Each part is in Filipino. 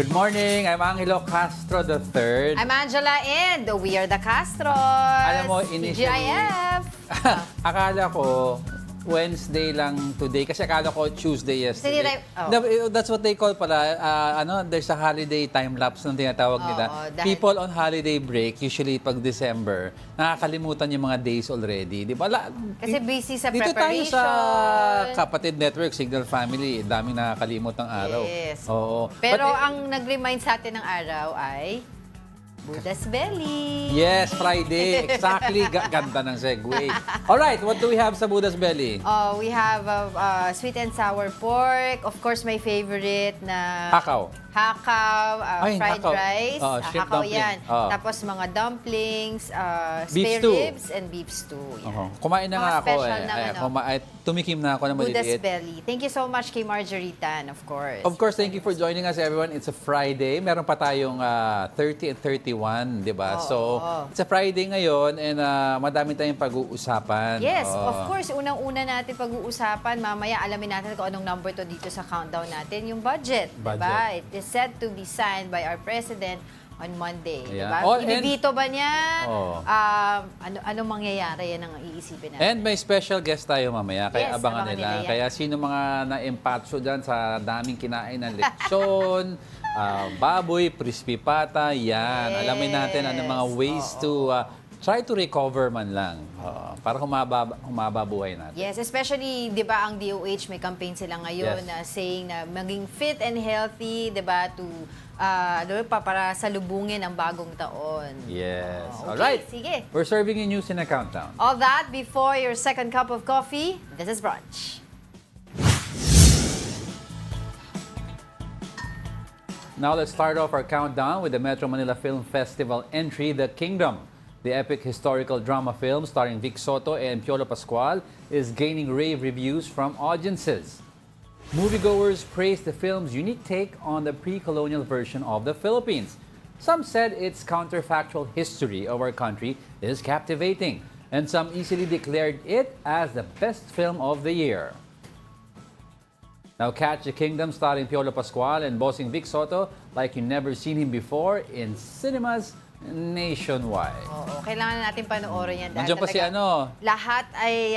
Good morning, I'm Angelo Castro III. I'm Angela and we are the Castros. Alam mo, initially, TGIF. akala ko Wednesday lang today kasi akala ko Tuesday yesterday. That's what they call pala, there's a holiday time lapse ng tinatawag nila. People on holiday break, usually pag December, nakakalimutan yung mga days already. Di ba? Kasi busy sa dito preparation. Dito tayo sa Kapatid Network, Signal Family, daming nakakalimot ng araw. Yes. Oo. Pero ang nag-remind sa atin ng araw ay Buddha's Belly. Yes, Friday. Exactly. Ganda ng segue. Alright, what do we have sa Buddha's Belly? We have sweet and sour pork. Of course, my favorite na Hakaw. Fried rice. Shrimp Hakaw dumpling. yan. Tapos mga dumplings, Beef spare stew. ribs, and beef stew. Yan. Kumain na Mga nga ako special na tumikim na ako na Buddha's maliliit. Belly. Thank you so much kay Marjorie Tan, of course. Of course, thank you for joining us, everyone. It's a Friday. Meron pa tayong 30 and 31, di ba? So, it's a Friday ngayon and madami tayong pag-uusapan. Yes, of course. Unang-una natin pag-uusapan. Mamaya alamin natin kung anong number to dito sa countdown natin. Yung budget. Diba? It is set to be signed by our President on Monday. Yeah. Diba? Ibibito ba niya? Anong mangyayari? Yan ang iisipin natin. And may special guest tayo mamaya, kaya Yes, abangan nila. Kaya sino mga na-empatso dyan sa daming kinain ng lechon, baboy, crispy pata, yan. Yes. Alamin natin ano mga ways to try to recover man lang para humaba buhay natin. Yes, especially, di ba, ang DOH may campaign sila ngayon na saying na maging fit and healthy, di ba, to para salubungin ang bagong taon. Yes. Okay, alright. Sige. We're serving you news in a countdown. All that before your second cup of coffee. This is Brunch. Now let's start off our countdown with the Metro Manila Film Festival entry, The Kingdom. The epic historical drama film starring Vic Soto and Piolo Pascual is gaining rave reviews from audiences. Moviegoers praised the film's unique take on the pre-colonial version of the Philippines. Some said its counterfactual history of our country is captivating, and some easily declared it as the best film of the year. Now catch The Kingdom starring Piolo Pascual and bossing Vic Soto like you've never seen him before in cinemas nationwide. Oo, kailangan natin panoorin yan. Nandiyan pa si lahat ay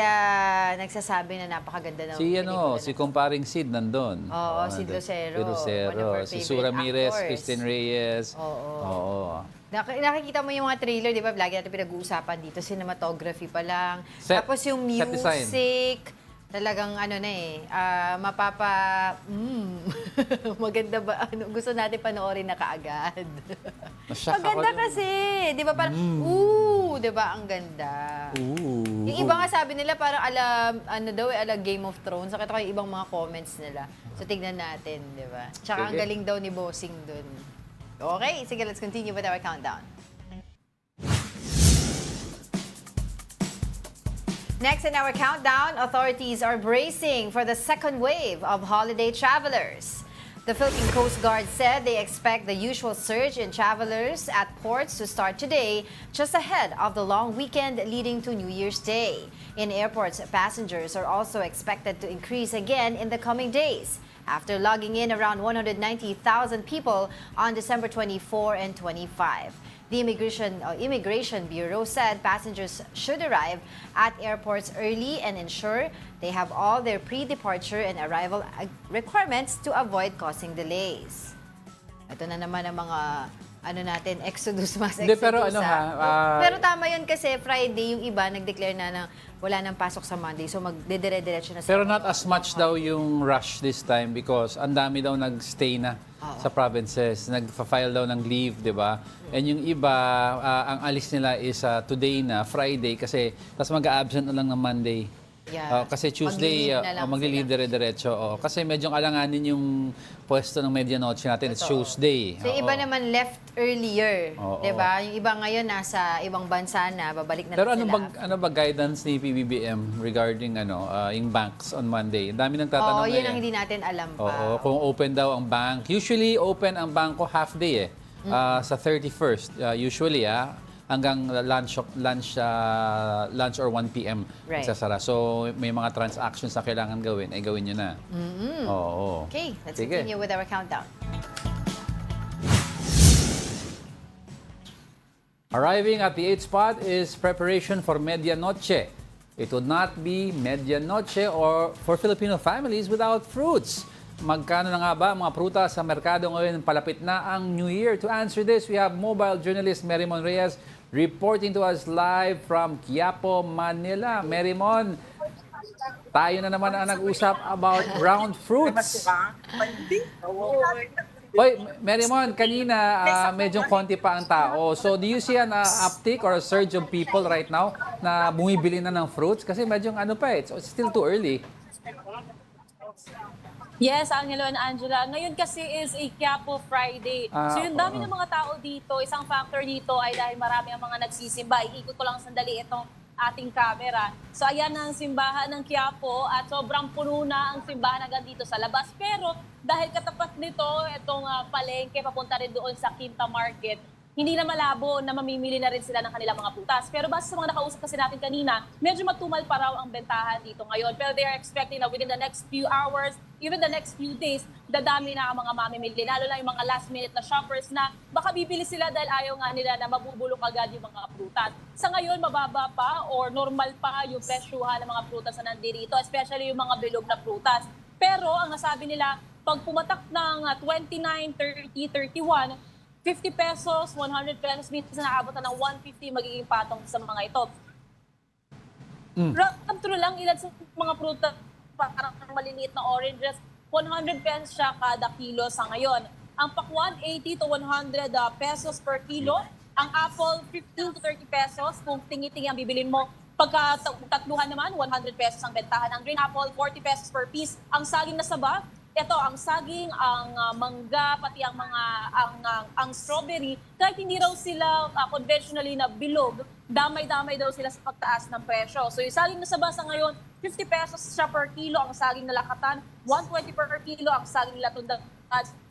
nagsasabi na napakaganda ng pelikula. Si kumparing Sid nandun. Oo, Sid Lucero. Si Sue Ramirez, Christine Reyes. Oo. Nakikita mo yung mga trailer, di ba? Lagi natin pinag-uusapan dito. Cinematography pa lang. Tapos yung music. Talagang maganda ba? Gusto natin panoorin na kaagad. Maganda kasi. Di ba parang, di ba ang ganda. Yung iba nga sabi nila parang ala Game of Thrones. Nakita ko yung ibang mga comments nila. So tignan natin, di ba? Tsaka ang galing daw ni Bossing dun. Okay, sige, let's continue with our countdown. Next in our countdown, authorities are bracing for the second wave of holiday travelers. The Philippine Coast Guard said they expect the usual surge in travelers at ports to start today, just ahead of the long weekend leading to New Year's Day. In airports, passengers are also expected to increase again in the coming days, after logging in around 190,000 people on December 24 and 25. The Immigration Bureau said passengers should arrive at airports early and ensure they have all their pre-departure and arrival requirements to avoid causing delays. Ito na naman ang mga exodus, mass exodus. Pero tama yun kasi Friday, yung iba nag-declare na wala nang pasok sa Monday. So magdedire-diretso na sa Pero not as much daw yung rush this time because ang dami daw nag-stay na sa provinces. Nag-file daw ng leave, di ba? And yung iba, ang alis nila is today na, Friday, kasi tapos mag-a-absent na lang ng Monday. Yeah. Kasi Tuesday, maglilid dire-diretso. Kasi medyo alanganin yung pwesto ng medianoche natin. It's Tuesday. So iba naman left earlier, 'di ba? Yung iba ngayon nasa ibang bansa na, babalik na Pero sila. ano ba guidance ni PBBM regarding yung banks on Monday? Ang dami nang tatanong yun ang hindi natin alam pa. Kung open daw ang bank. Usually open ang bangko half day sa 31st usually hanggang lunch or 1 p.m. Sasara. So, may mga transactions na kailangan gawin, ay gawin nyo na. Okay, let's continue with our countdown. Arriving at the 8th spot is preparation for Medianoche. It would not be Medianoche or for Filipino families without fruits. Magkano na nga ba ang mga prutas sa merkado ngayon? Palapit na ang New Year. To answer this, we have mobile journalist Merimon Reyes reporting to us live from Quiapo, Manila. Merimon, tayo na naman ang nag-usap about round fruits. Hoy, Merimon, kanina medyo konti pa ang tao. So do you see an uptick or a surge of people right now na bumibili na ng fruits? Kasi medyo ano pa it's still too early. Yes, Angelo and Angela. Ngayon kasi is a Quiapo Friday. So yung dami ng mga tao dito, isang factor dito ay dahil marami ang mga nagsisimba. Iikot ko lang sandali itong ating camera. So ayan ang simbahan ng Quiapo at sobrang puno na ang simbahan hanggang dito sa labas. Pero dahil katapat nito, itong palengke papunta rin doon sa Quinta Market, hindi na malabo na mamimili na rin sila ng kanilang mga prutas. Pero base sa mga nakausap kasi natin kanina, medyo matumal pa raw ang bentahan dito ngayon. Pero they are expecting na within the next few hours, even the next few days, dadami na ang mga mamimili. Lalo na yung mga last minute na shoppers na baka bibili sila dahil ayaw nga nila na mabubulok agad yung mga prutas. Sa ngayon, mababa pa or normal pa yung presyuhan ng mga prutas na nandito, especially yung mga bilog na prutas. Pero ang nasabi nila, pag pumatak ng 29, 30, 31, 50 pesos, 100 pesos, minsan naabot na ng 150 magiging patong sa mga ito. True lang, ilan sa mga prutas, parang maliliit na oranges, 100 pesos siya kada kilo sa ngayon. Ang pakwan, 80 to 100 pesos per kilo. Ang apple, 15 to 30 pesos. Kung tingi-tingi ang bibilin mo, pagka tatluhan naman, 100 pesos ang bentahan. Ang green apple, 40 pesos per piece. Ang saging na saba, ito, ang saging, ang mangga, pati ang strawberry, kahit hindi raw sila conventionally na bilog, damay-damay daw sila sa pagtaas ng presyo. So yung saging na sabasa ngayon, 50 pesos siya per kilo, ang saging na lakatan, 120 per kilo, ang saging latundang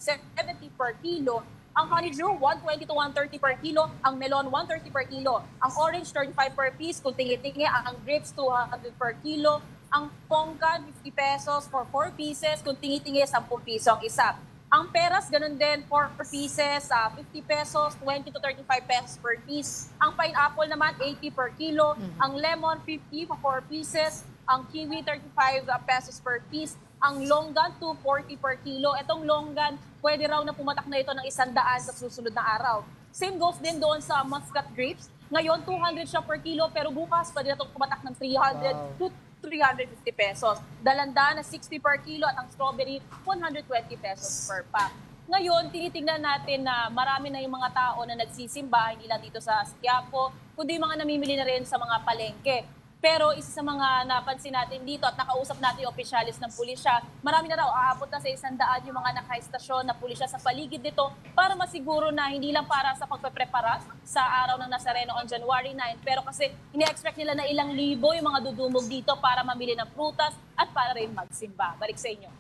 70 per kilo. Ang honeydew, 120 to 130 per kilo. Ang melon, 130 per kilo. Ang orange, 35 per piece. Kung tingi-tingi, ang grapes, 200 per kilo. Ang pongkan, 50 pesos for 4 pieces. Kung tingi-tingi, 10 piso ang isa. Ang peras, ganun din, 4 pieces, 50 pesos, 20 to 35 pesos per piece. Ang pineapple naman, 80 per kilo. Ang lemon, 50 for 4 pieces. Ang kiwi, 35 pesos per piece. Ang longgan, 240 per kilo. Itong longgan, pwede raw na pumatak na ito ng 100 sa susunod na araw. Same goes din doon sa muscat grapes. Ngayon, 200 siya per kilo, pero bukas pwede na itong pumatak ng 300 to 350 pesos. Dalanda na 60 per kilo at ang strawberry, 120 pesos per pack. Ngayon, tinitingnan natin na marami na yung mga tao na nagsisimba, hindi lang dito sa Quiapo, kundi mga namimili na rin sa mga palengke. Pero isa sa mga napansin natin dito at nakausap natin yung opisyalis ng pulisya, marami na raw, aabot na sa 100 yung mga nakaistasyon na pulisya sa paligid nito para masiguro na hindi lang para sa pagpeprepara sa araw ng Nazareno on January 9, pero kasi ini-expect nila na ilang libo yung mga dudumog dito para mamili ng prutas at para rin magsimba. Balik sa inyo.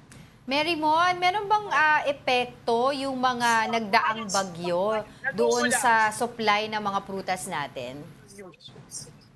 Merimon, meron bang epekto yung mga nagdaang bagyo doon sa supply ng mga prutas natin?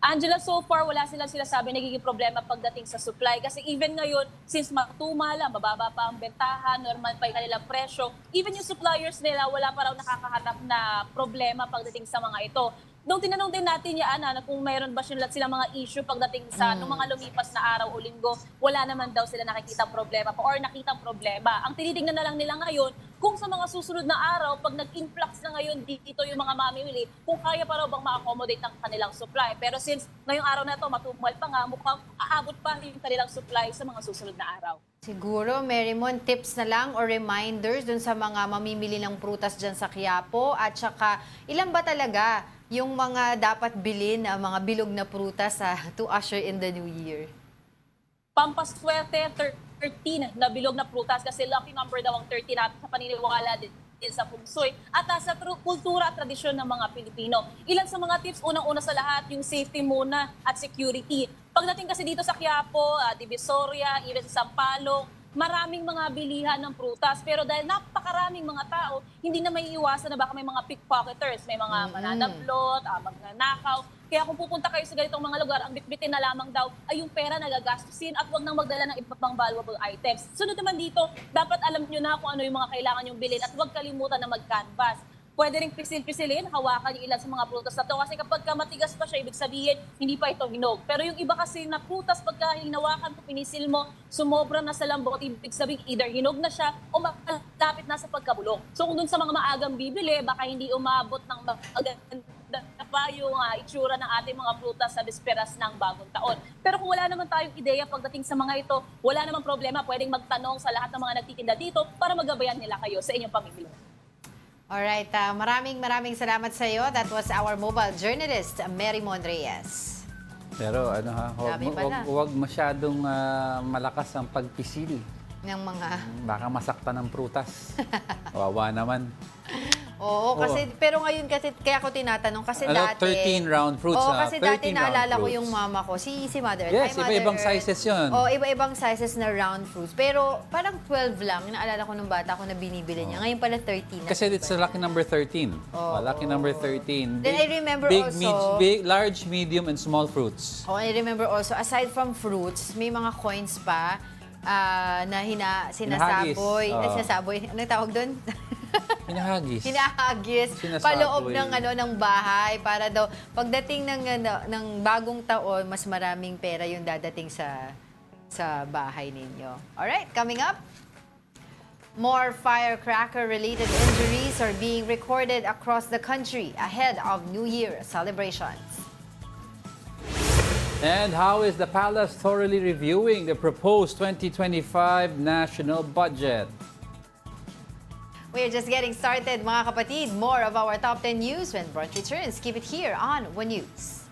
Angela, so far, wala silang sinasabi nagiging problema pagdating sa supply. Kasi even ngayon, since matumal, mababa pa ang bentahan, normal pa yung kanilang presyo, even yung suppliers nila, wala pa raw nakakaharap na problema pagdating sa mga ito. Nung tinanong din natin yan, na kung mayroon ba silang mga issue pagdating sa nung mga lumipas na araw o linggo, wala naman daw sila nakikitang problema pa or nakitang problema. Ang tinitingnan na lang nila ngayon, kung sa mga susunod na araw, pag nag-influx na ngayon dito yung mga mamimili, kung kaya pa raw bang ma-accommodate ang kanilang supply. Pero since ngayong araw na ito, matumal pa nga, mukhang aabot pa yung kanilang supply sa mga susunod na araw. Siguro, Merimon, tips na lang or reminders dun sa mga mamimili ng prutas dyan sa Quiapo at saka ilan ba talaga yung mga dapat bilhin, mga bilog na prutas to usher in the new year? Pampaswerte, 13 na bilog na prutas kasi lucky number daw ang 13 natin sa paniniwala din sa pugsoy at sa kultura at tradisyon ng mga Pilipino. Ilan sa mga tips, unang-una sa lahat, yung safety muna at security. Pagdating kasi dito sa Quiapo, Divisoria, even sa Sampaloc, maraming mga bilihan ng prutas. Pero dahil napakaraming mga tao, hindi na may iwasan na baka may mga pickpocketers, may mga mananablot, magnanakaw. Kaya kung pupunta kayo sa ganitong mga lugar, ang bitbitin na lamang daw ay yung pera na gagastusin at huwag nang magdala ng iba pang valuable items. Sunod naman dito, dapat alam nyo na kung ano yung mga kailangan yung bilhin at huwag kalimutan na mag-canvas. pwede rin pisil-pisilin, hawakan yung ilan sa mga prutas na to. Kasi kapag matigas pa siya, ibig sabihin, hindi pa ito hinog. Pero yung iba kasi na prutas, pagka hinawakan mo, pinisil mo, sumobra na sa lambot, ibig sabihin, either hinog na siya o malapit na sa pagkabulok. So kung dun sa mga maagang bibili, baka hindi umabot ng maganda pa yung itsura ng ating mga prutas sa bisperas ng bagong taon. Pero kung wala naman tayong ideya pagdating sa mga ito, wala namang problema, pwedeng magtanong sa lahat ng mga nagtitinda dito para magabayan nila kayo sa inyong pamimili. Alright, maraming salamat sa iyo. That was our mobile journalist, Mary Reyes. Pero Sabi pala. huwag masyadong malakas ang pagpisil. Ng mga... Baka masaktan ng prutas. Wawa naman. Oo, kasi pero ngayon kasi kaya ako tinatanong kasi dati 13 round fruits. Oo, kasi dati 13 naalala round ko fruits. yung mama ko, si Mother. Yes, Hi, Mother iba-ibang Earth. sizes yun. Oo, iba-ibang sizes na round fruits. Pero parang 12 lang. Naalala ko nung bata ko na binibili niya. Ngayon pala 13 na. Kasi it's a lucky number 13. Lucky number 13. Then I remember big, also... large, medium, and small fruits. Oh, I remember also, aside from fruits, may mga coins pa na sinasaboy. Sinasaboy. Anong tawag doon? Hinahagis. Hinahagis paloob ng bahay para daw pagdating ng bagong taon, mas maraming pera yung dadating sa bahay ninyo. Alright, coming up, more firecracker-related injuries are being recorded across the country ahead of New Year celebrations. And how is the palace thoroughly reviewing the proposed 2025 national budget? We're just getting started, mga kapatid. More of our top 10 news when Brunch returns. Keep it here on One News.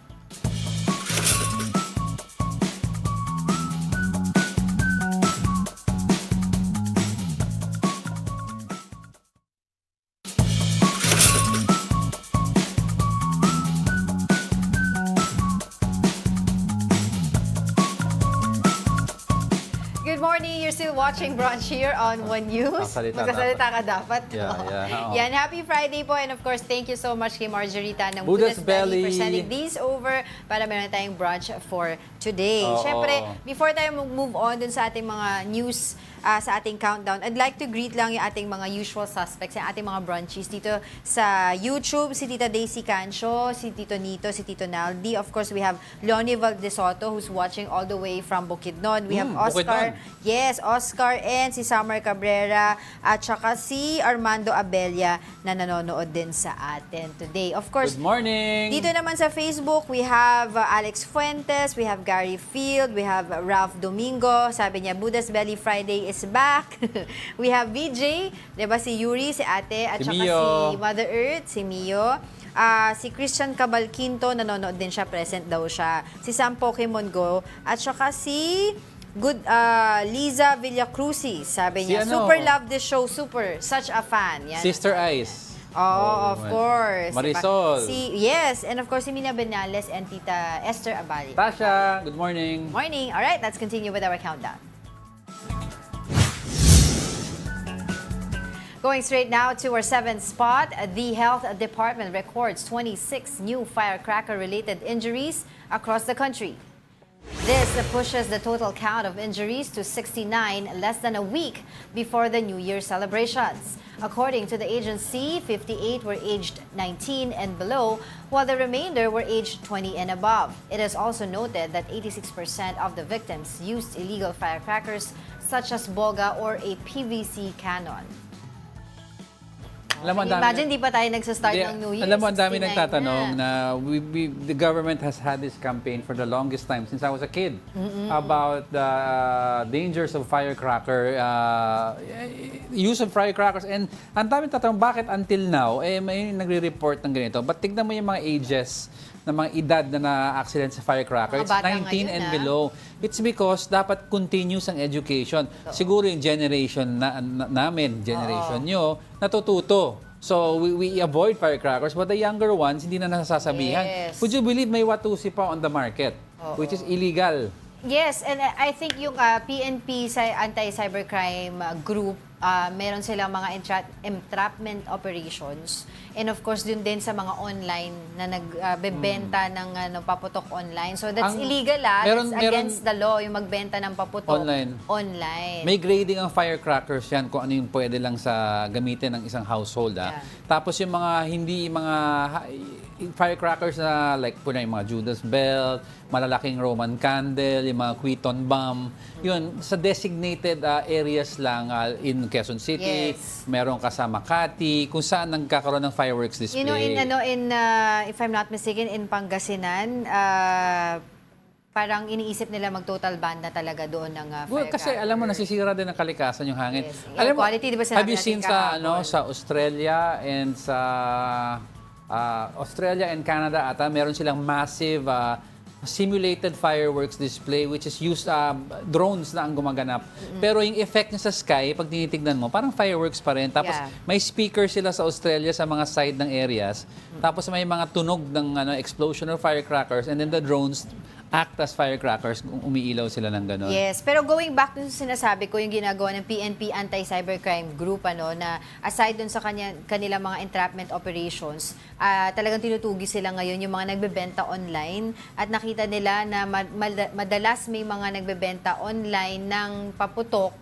Good morning. You're still watching Brunch here on One News. Magsasalita ka dapat. Yan, happy Friday po. And of course, thank you so much kay Margarita ng Buddha's Belly for sending these over para meron tayong brunch for today. Siyempre, before tayo move on dun sa ating mga news, sa ating countdown, I'd like to greet lang yung ating mga usual suspects, yung ating mga brunchies dito sa YouTube, si Tita Daisy Cancho, si Tito Nito, si Tito Naldi. Of course, we have Leonie Valdesoto who's watching all the way from Bukidnon. We have Oscar, Oscar and si Summer Cabrera at saka si Armando Abella na nanonood din sa atin today. Of course, good morning! Dito naman sa Facebook, we have Alex Fuentes, we have Gary Field, we have Ralph Domingo. Sabi niya, Buddha's Belly Friday is back. We have VJ, diba, si Yuri, si Ate, at saka si Mother Earth, si Mio. Si Christian Cabalquinto, nanonood din siya, present daw siya. Si Sam Pokemon Go, at saka si Liza Villacrucis, sabi niya, super love this show, super, such a fan. Yan. Sister Ice. Of course. Marisol. Yes, and of course, si Mina Benales and Tita Esther Abali. Tasha, good morning. Morning. All right, let's continue with our countdown. Going straight now to our 7th spot, the Health Department records 26 new firecracker-related injuries across the country. This pushes the total count of injuries to 69 less than a week before the New Year celebrations. According to the agency, 58 were aged 19 and below, while the remainder were aged 20 and above. It is also noted that 86% of the victims used illegal firecrackers such as boga or a PVC cannon. Imagine, di pa tayo nagsastart ng New Year. Alam mo, ang dami nagtatanong na the government has had this campaign for the longest time since I was a kid about the dangers of firecracker, use of firecrackers. And ang dami nagtatanong, bakit until now, may nagre-report ng ganito. But tignan mo yung mga ages na mga edad na na-accident sa firecracker. It's 19 and below. It's because dapat continuous ang education. Siguro yung generation namin, generation nyo, natututo. So, we avoid firecrackers, but the younger ones, hindi na nasasabihan. Would you believe may Watusi pa on the market, which is illegal? Yes, and I think yung PNP sa anti-cybercrime group meron silang mga entrapment operations. And of course, dun din sa mga online na nagbebenta ng paputok online. So that's illegal meron- It's against the law yung magbenta ng paputok online. May grading ang firecrackers yan kung ano yung pwede lang sa gamitin ng isang household. Yeah. Tapos yung mga firecrackers na like po na yung mga Judas Belt, malalaking Roman candle, yung mga Quinton bomb, yun, sa designated areas lang in Quezon City, Yes. meron ka sa Makati, kung saan nagkakaroon ng fireworks display. You know, if I'm not mistaken, in Pangasinan, parang iniisip nila mag-total ban na talaga doon ng Well, kasi alam mo, nasisira din ang kalikasan yung hangin. Yes. Alam mo, Quality, di ba sinabi have you seen natin kahapon? sa Australia and sa Australia and Canada ata, meron silang massive simulated fireworks display which is used drones na ang gumaganap. Pero yung effect niya sa sky, pag tinitignan mo, parang fireworks pa rin. Tapos may speaker sila sa Australia sa mga side ng areas. Tapos may mga tunog ng explosion of firecrackers, and then the drones act as firecrackers kung umiilaw sila ng gano'n. Yes, pero going back dun sa sinasabi ko, yung ginagawa ng PNP Anti-Cybercrime Group, na aside dun sa kanilang mga entrapment operations, talagang tinutugi sila ngayon yung mga nagbebenta online, at nakita nila na madalas may mga nagbebenta online ng paputok,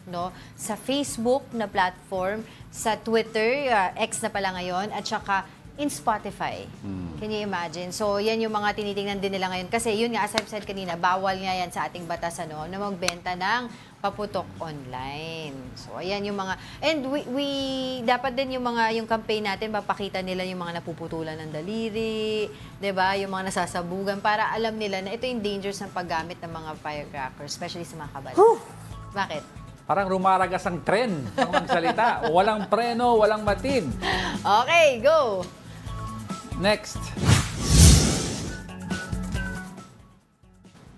sa Facebook na platform, sa Twitter, X na pala ngayon, at saka in Spotify. Can you imagine? So, yan yung mga tinitingnan din nila ngayon. Kasi yun nga, as I've said kanina, bawal nga yan sa ating batas, na magbenta ng paputok online. So, ayan yung mga... And we dapat din yung campaign natin, mapakita nila yung mga napuputulan ng daliri, 'di ba? Yung mga nasasabugan, para alam nila na ito yung dangers ng paggamit ng mga firecrackers, especially sa mga kabal. Bakit? Parang rumaragas ang tren ang magsalita. Walang preno, walang matid. Okay, go! Next.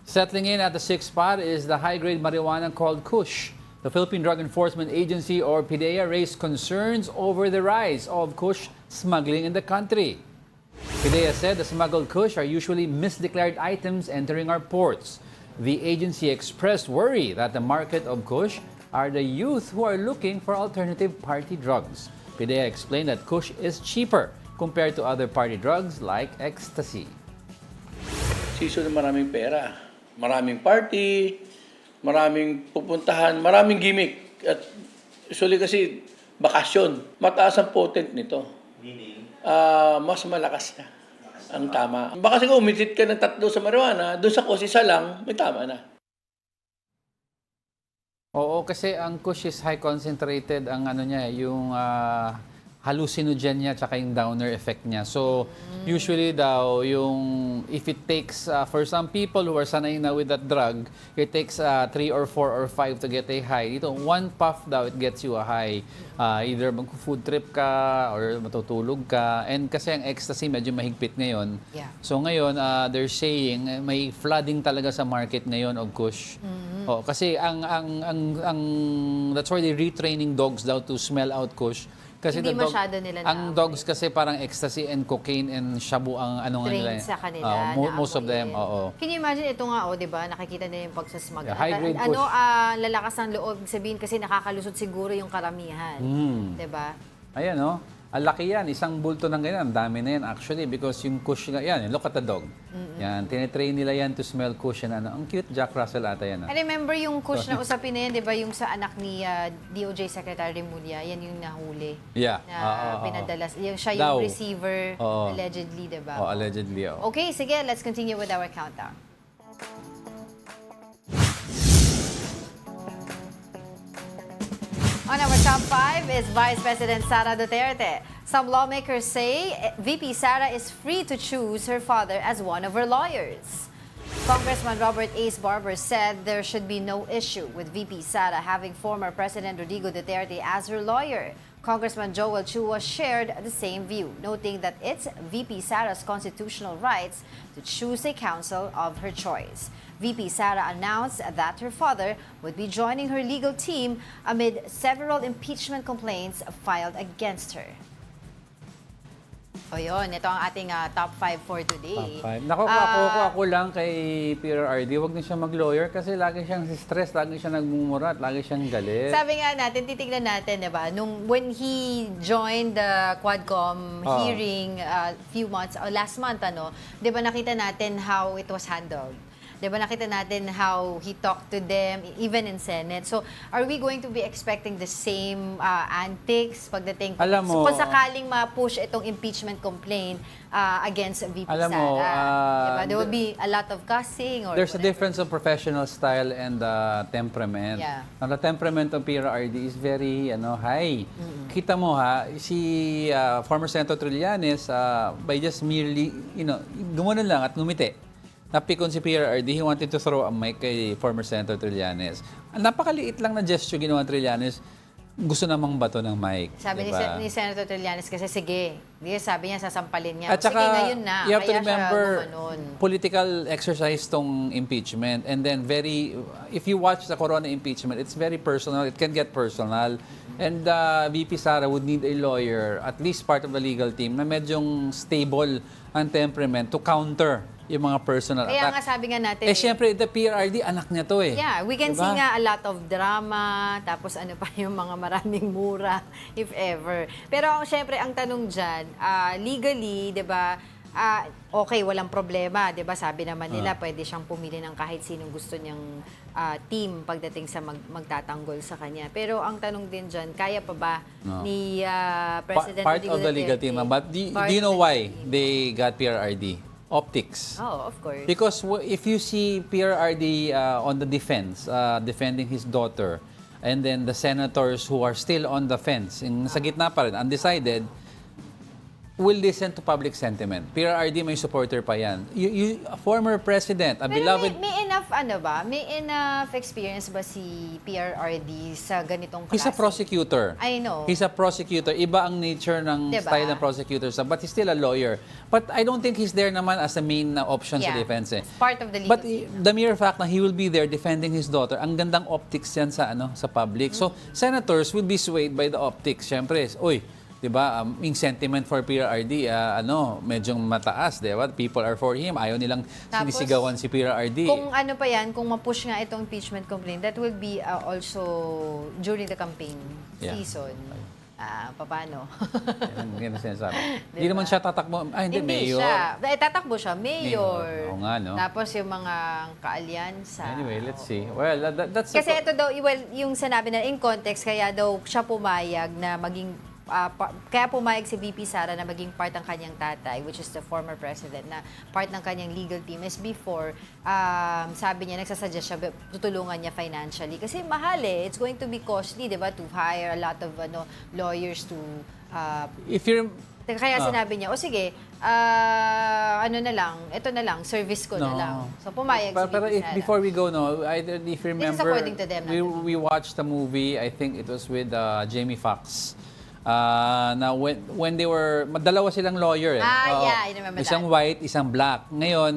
Settling in at the sixth spot is the high-grade marijuana called Kush. The Philippine Drug Enforcement Agency, or PDEA, raised concerns over the rise of Kush smuggling in the country. PDEA said the smuggled Kush are usually misdeclared items entering our ports. The agency expressed worry that the market of Kush are the youth who are looking for alternative party drugs. PDEA explained that Kush is cheaper compared to other party drugs like ecstasy. Season na maraming pera, maraming party, maraming pupuntahan, maraming gimmick. At usually kasi bakasyon, mataas ang potent nito. Mas malakas na ang tama. Baka siguro umitit ka ng 3 sa marijuana, doon sa Kush isa lang, may tama na. Oo, kasi ang Kush is high concentrated ang yung hallucinogen niya tsaka yung downer effect niya. So, usually daw, if it takes, for some people who are sanay na with that drug, it takes 3 or 4 or 5 to get a high. Dito, 1 puff daw, it gets you a high. Either mag-food trip ka or matutulog ka. And kasi ang ecstasy medyo mahigpit ngayon. Yeah. So ngayon, they're saying may flooding talaga sa market ngayon of Kush. Oh, kasi that's why they're retraining dogs daw to smell out Kush. Kasi Hindi masyado nila ang dogs kasi parang ecstasy and cocaine and shabu ang nila. Trained sa kanila. Most of them, oo. Can you imagine ito nga, di ba? Nakikita nila yung pagsasmug. Yeah, high-grade Kush. Lalakas ng loob, sabihin kasi nakakalusot siguro yung karamihan. Di ba? Ayan, no? Ang laki yan. Isang bulto ng ganyan. Ang dami na yan actually because yung Kush, yan, look at the dog. Yan, tinitrain nila yan to smell Kush. Ang cute Jack Russell ata yan. I remember yung Kush na usapin na yan, di ba? Yung sa anak ni DOJ Secretary Remulla, yan yung nahuli. Yeah. Na pinadala. Siya yung receiver, allegedly, di ba? Allegedly, Okay, sige, let's continue with our countdown. On our top 5 is Vice President Sara Duterte. Some lawmakers say VP Sara is free to choose her father as one of her lawyers. Congressman Robert Ace Barber said there should be no issue with VP Sara having former President Rodrigo Duterte as her lawyer. Congressman Joel Chua shared the same view, noting that it's VP Sara's constitutional rights to choose a counsel of her choice. VP Sara announced that her father would be joining her legal team amid several impeachment complaints filed against her. O yun, ito ang ating top 5 for today. Top 5. Naku, ako lang kay PRRD, wag na siya mag-lawyer kasi lagi siyang stress, lagi siyang nagmumura, lagi siyang galit. Sabi nga natin, titignan natin, di ba? When he joined the Quadcom hearing few months, last month, di ba nakita natin how it was handled? Di ba nakita natin how he talked to them, even in Senate. So, are we going to be expecting the same antics pagdating? Alam mo, kung sakaling ma-push itong impeachment complaint against VP alam Sara. mo, Diba? There will be a lot of cussing or there's a whatever. difference of professional style and temperament. Yeah. Now, the temperament of PRRD is very high. Kita mo si former Senator Trillanes, by just merely, gumanon lang at ngumiti. Napikon si PRRD, he wanted to throw a mic kay former Senator Trillanes. Napakaliit lang na gesture ginawa ng Trillanes, gusto namang bato ng mic. Sabi diba? ni Senator Trillanes kasi, sige. Sabi niya, sasampalin niya. At saka, sige, ngayon na. you have to Kaya remember, siya gumanon. political exercise tong impeachment. And then if you watch the Corona impeachment, it's very personal. It can get personal. And VP Sara would need a lawyer, at least part of the legal team, na medyong stable ang temperament to counter yung mga personal Kaya attack. nga sabi nga natin. Siyempre, the PRRD, anak niya to eh. Yeah, we can Diba? see nga a lot of drama, tapos pa yung mga maraming mura, if ever. Pero siyempre, ang tanong dyan, legally, di ba, okay, walang problema, di ba? Sabi naman nila, pwede siyang pumili ng kahit sinong gusto niyang team pagdating sa magtatanggol sa kanya. Pero ang tanong din dyan, kaya pa ba ni President Part Rodrigo of the legal Duterte? team. But do you know why they got PRRD? Optics. Oh, of course. Because if you see PRRD on the defense, defending his daughter, and then the senators who are still on the fence, sa gitna pa rin, undecided, will listen to public sentiment. PRRD may supporter pa yan. A former president, a Pero beloved... may enough, may enough experience ba si PRRD sa ganitong klase? He's a prosecutor. I know. He's a prosecutor. Iba ang nature ng Diba? style ng prosecutor. But he's still a lawyer. But I don't think he's there naman as a main option sa defense. It's part of the legal But team. the mere fact na he will be there defending his daughter, ang gandang optics yan sa public. So, senators will be swayed by the optics. Siyempre, diba, yung sentiment for PRRD, medyong mataas, diba? People are for him. Ayaw nilang sinisigawan si PRRD. Kung pa yan, kung ma-push nga itong impeachment complaint, that will be also during the campaign season. Paano? Yan ang sinasabi. Hindi naman siya tatakbo. Hindi, mayor. siya. Tatakbo siya, mayor. Oo nga, no? Tapos yung mga kaalyansa. Anyway, let's see. Well, that's... Kasi ito daw, yung sinabi na in context, kaya daw siya pumayag na maging kaya pumayag si VP Sara na maging part ng kanyang tatay, which is the former president, na part ng kanyang legal team is before, sabi niya, nagsasuggest siya, tutulungan niya financially. Kasi mahal it's going to be costly, di ba, to hire a lot of lawyers to... If you're... Kaya sinabi niya, sige, ito na lang, service ko na lang. So pumayag si Pero VP Sara. before we go, if you remember, according to them, we watched a movie, I think it was with Jamie Foxx. Na when they were, dalawa silang lawyer eh. I remember isang that. white, isang black. Ngayon,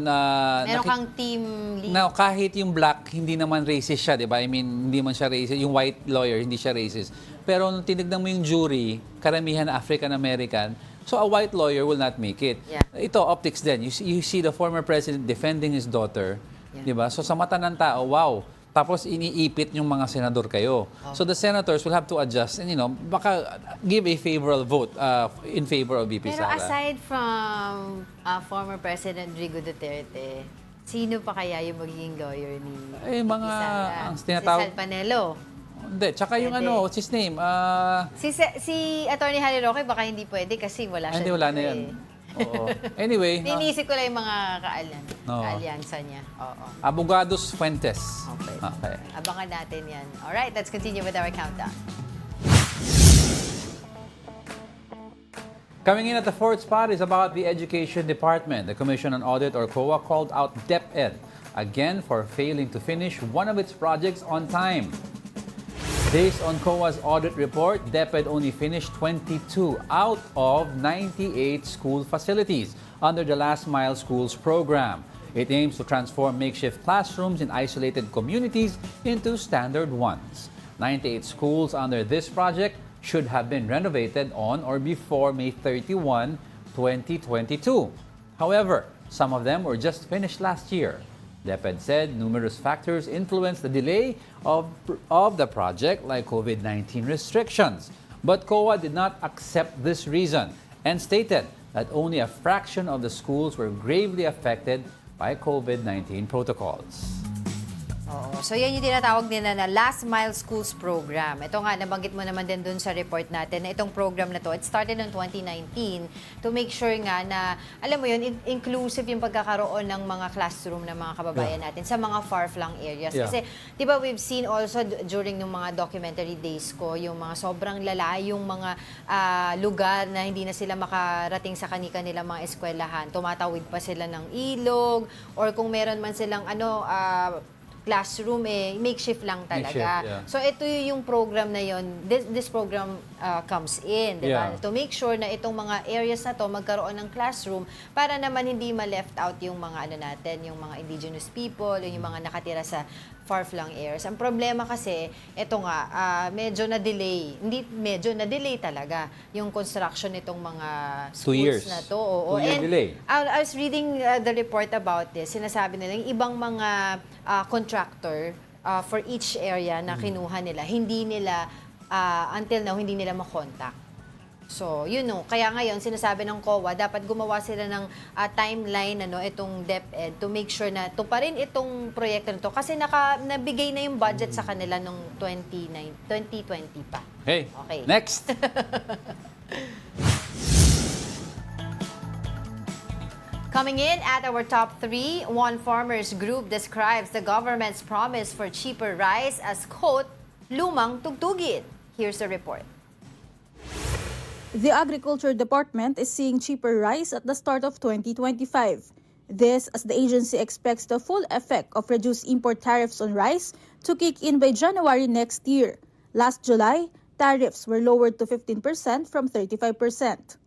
Meron kang team lead. now, kahit yung black, hindi naman racist siya, di ba? I mean, hindi man siya racist. Yung white lawyer, hindi siya racist. Pero nung tinignan mo yung jury, karamihan African-American, so a white lawyer will not make it. Yeah. Ito, optics din. You see the former president defending his daughter, di ba? So sa mata ng tao, wow. Tapos iniipit yung mga senador kayo. So the senators will have to adjust and baka give a favorable vote in favor of VP Pero Sara. aside from former President Rodrigo Duterte, sino pa kaya yung magiging lawyer ni Mga Sara? ang tinatawag. Si Sal Panelo. Hindi, tsaka yung Pwede. what's his name? Si Attorney Harry Roque baka hindi pwede kasi wala siya. Hindi, wala na dito yan. Oo. Anyway, Inisip ko lang yung mga Oo. kaalyansa niya. Oo. Abogados Fuentes. Okay. Abangan natin yan. Alright, let's continue with our countdown. Coming in at the fourth spot is about the Education Department. The Commission on Audit, or COA, called out DepEd again for failing to finish one of its projects on time. Based on COA's audit report, DepEd only finished 22 out of 98 school facilities under the Last Mile Schools program. It aims to transform makeshift classrooms in isolated communities into standard ones. 98 schools under this project should have been renovated on or before May 31, 2022. However, some of them were just finished last year. DepEd said numerous factors influenced the delay of the project, like COVID-19 restrictions. But COA did not accept this reason and stated that only a fraction of the schools were gravely affected by COVID-19 protocols. Oo. So yan yung tinatawag nila na Last Mile Schools Program. Ito nga, nabanggit mo naman din dun sa report natin na itong program na to, it started in 2019 to make sure nga na, alam mo yun, inclusive yung pagkakaroon ng mga classroom ng mga kababayan natin sa mga far-flung areas. Yeah. Kasi, di ba, we've seen also during ng mga documentary days ko, yung mga sobrang lalayong mga lugar na hindi na sila makarating sa kanilang mga eskwelahan. Tumatawid pa sila ng ilog, or kung meron man silang classroom, makeshift lang talaga. Makeshift, yeah. So ito yung program na yon. This program comes in, di ba? Yeah. To make sure na itong mga areas na to magkaroon ng classroom para naman hindi ma-left out yung mga yung mga indigenous people, yung mga nakatira sa far-flung areas. Ang problema kasi, ito nga, medyo na-delay. Hindi medyo na-delay talaga yung construction nitong mga 2 years. schools na to. Oo. 2 year And delay. I was reading the report about this. Sinasabi nila, yung ibang mga contractor for each area na kinuha nila, hindi nila, until now, hindi nila makontak. So, kaya ngayon, sinasabi ng COA, dapat gumawa sila ng timeline, itong DepEd, to make sure na pa rin itong proyekto na to. Kasi nabigay na yung budget sa kanila nung 2020 pa. Okay. Okay. Next. Coming in at our top 3, one farmers group describes the government's promise for cheaper rice as, quote, lumang tugtugin. Here's the report. The Agriculture Department is seeing cheaper rice at the start of 2025. This as the agency expects the full effect of reduced import tariffs on rice to kick in by January next year. Last July, tariffs were lowered to 15% from 35%.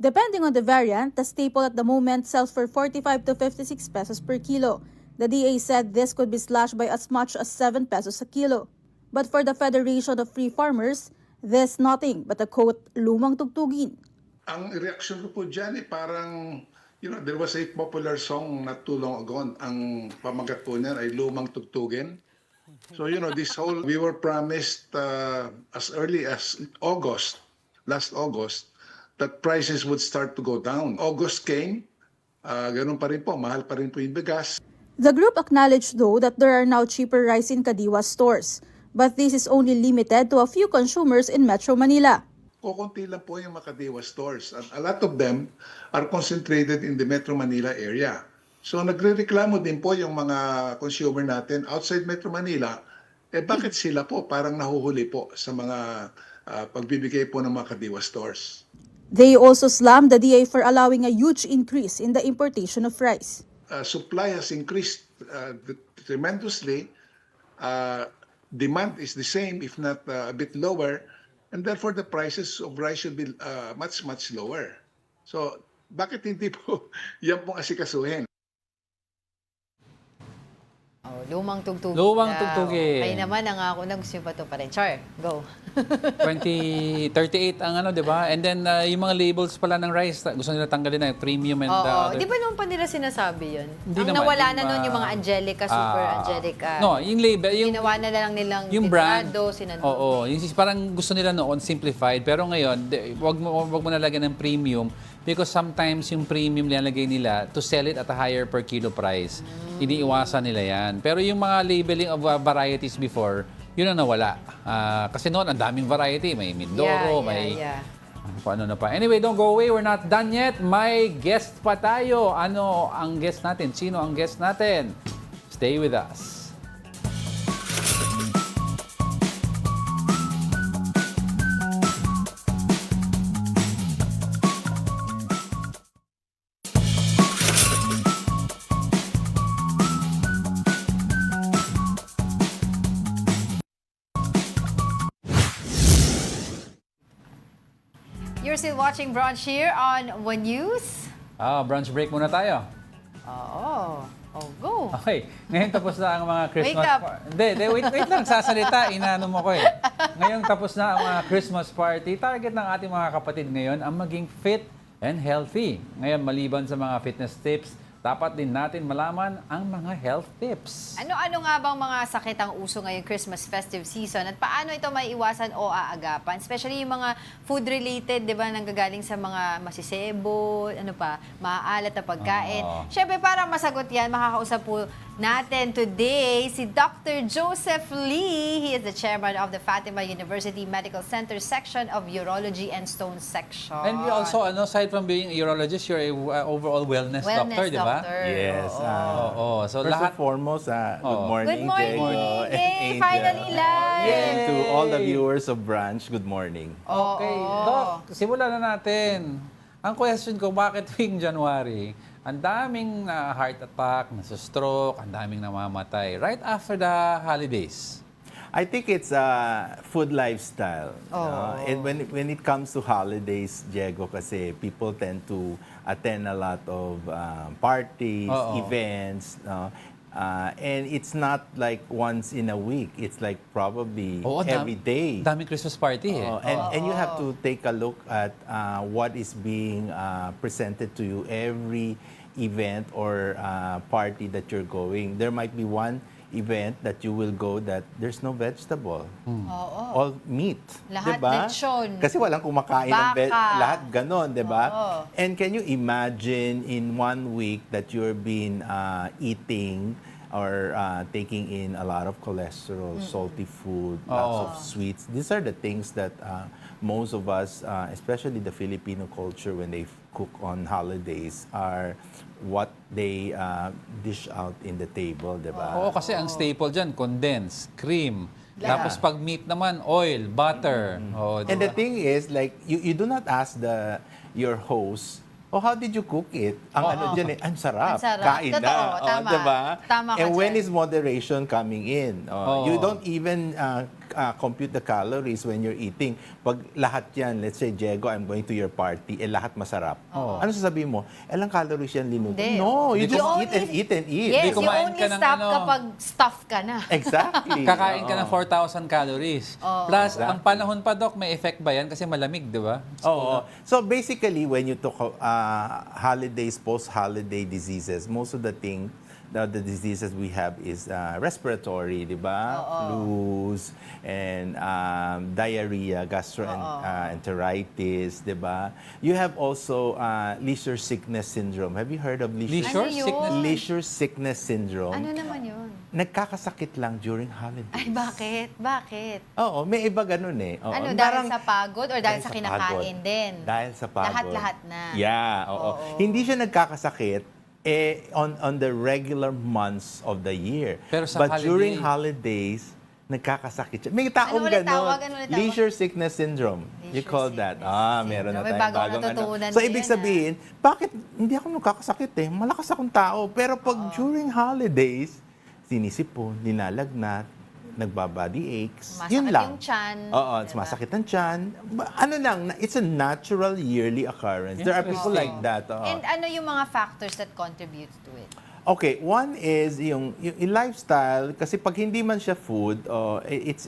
Depending on the variant, the staple at the moment sells for 45 to 56 pesos per kilo. The DA said this could be slashed by as much as 7 pesos a kilo. But for the Federation of Free Farmers, there's nothing but a, quote, lumang tugtugin. Ang reaction ko po dyan parang, there was a popular song not too long ago. Ang pamagat po niyan ay lumang tugtugin. So, this whole, we were promised as early as last August, that prices would start to go down. August came, ganun pa rin po, mahal pa rin po yung bigas. The group acknowledged, though, that there are now cheaper rice in Kadiwa stores. But this is only limited to a few consumers in Metro Manila. Kukunti lang po yung Makadiwa stores. At a lot of them are concentrated in the Metro Manila area. So nagrereklamo din po yung mga consumer natin outside Metro Manila, bakit sila po parang nahuhuli po sa mga pagbibigay po ng Makadiwa stores? They also slammed the DA for allowing a huge increase in the importation of rice. Supply has increased tremendously. Demand is the same, if not a bit lower, and therefore the prices of rice should be much, much lower. So, bakit hindi po yan pong asikasuhin? Lumang tugtugin. Lumang tugtugin. Kayo naman, nangako na gusto nyo pa ito pa rin. Char, go. 2038 ang di ba? And then yung mga labels pala ng rice, gusto nila tanggalin na premium and Oo. other. Di ba naman pa nila sinasabi yun? Hindi Ang naman, nawala yung, na nun yung mga Angelica, Super Angelica. No, yung label, yung Ginawa na lang nilang yung brand. sinanong. Oo, yung parang gusto nila noon simplified, pero ngayon wag mo nalagyan ng premium because sometimes yung premium nilalagay nila to sell it at a higher per kilo price. Iniiwasan nila yan. Pero yung mga labeling of varieties before, yun ang nawala. Kasi noon, ang daming variety. May Mindoro, may... Ano na pa. Anyway, don't go away. We're not done yet. May guest pa tayo. Ano ang guest natin? Sino ang guest natin? Stay with us. You're still watching Brunch here on One News. Brunch break muna tayo. Oo. Oh, go. Okay. Ngayon tapos na ang mga Christmas... Wake up. Wait lang. Sasalita. Inaano mo ko eh. Ngayon tapos na ang mga Christmas party. Target ng ating mga kapatid ngayon ang maging fit and healthy. Ngayon, maliban sa mga fitness tips, dapat din natin malaman ang mga health tips. Ano-ano nga bang mga sakit ang uso ngayong Christmas festive season at paano ito may iwasan o aagapan? Especially yung mga food-related, di ba, nanggagaling sa mga masisebo, maaalat na pagkain. Siyempre, para masagot yan, makakausap po natin today si Dr. Joseph Lee. He is the chairman of the Fatima University Medical Center Section of Urology and Stone Section. And we also, aside from being a urologist, you're a overall wellness doctor, di ba? Yes. So First lahat and foremost, good morning, Good morning. Diego and Yay, Angel. finally live. And to all the viewers of Brunch, good morning. Okay. Doc, simulan na natin. Ang question ko, bakit tuwing January, ang daming heart attack, nasa-stroke, ang daming namamatay right after the holidays? I think it's food lifestyle. And when it comes to holidays, Diego, kasi people tend to attend a lot of parties, events, and it's not like once in a week. It's like probably every day. Daming Christmas party And you have to take a look at what is being presented to you every event or party that you're going. There might be one event that you will go that there's no vegetable. All meat. Lahat diba? lechon. Kasi walang kumakain ng Baka. lahat ganon, diba? And can you imagine in 1 week that you're been eating or taking in a lot of cholesterol, salty food, lots of sweets. These are the things that most of us, especially the Filipino culture, when they cook on holidays, are what they dish out in the table, diba? Oo, kasi ang staple dyan, condensed, cream. Tapos pag meat naman, oil, butter. And the thing is, like, you do not ask your host, how did you cook it? Ang dyan ang sarap. Ang sarap. Kain na. Totoo, tama. Diba? Tama ka And when dyan. is moderation coming in? You don't even compute the calories when you're eating. Pag lahat yan, let's say, Diego, I'm going to your party, lahat masarap. Ano sasabihin mo? Ilang calories yan linuto? Hindi. No, you You just only- eat and eat and eat. Yes, Hindi you kumain only ka ng stop kapag stuff ka na. Exactly. Kakain ka ng 4,000 calories. Plus, ang panahon pa, Doc, may effect ba yan? Kasi malamig, di ba? Oo. So basically, when you talk holidays, post-holiday diseases, most of the diseases we have is respiratory, di ba? Flus and diarrhea, gastroenteritis, di ba? You have also leisure sickness syndrome. Have you heard of Leisure Ano yun? sickness? leisure sickness syndrome? Ano naman yun? Nagkakasakit lang during holidays. Ay, bakit? Bakit? Oo, may iba ganun eh. Oo, Ano, dahil parang- sa pagod or dahil sa pagod. kinakain din? Dahil sa pagod. Lahat-lahat na. Yeah, oo. Hindi siya nagkakasakit on the regular months of the year. Pero sa But during holiday- holidays, nagkakasakit siya. May taong Ano ulit gano'n. tawag? Ano ulit tawag? Leisure sickness syndrome. You Leisure call that. sickness Meron na syndrome. May tayong bagong bagong natutunan So, na ibig yan, sabihin, bakit hindi ako nagkakasakit eh? Malakas akong tao. Pero pag during holidays, sinisipon, ninalagnat, nagbabody aches. Yun Sumasakit lang. yung tiyan, Oo, diba? sumasakit ang tiyan. Ano lang, it's a natural yearly occurrence. There are people like that. And ano yung mga factors that contribute to it? Okay, one is yung lifestyle, kasi pag hindi man siya food, it's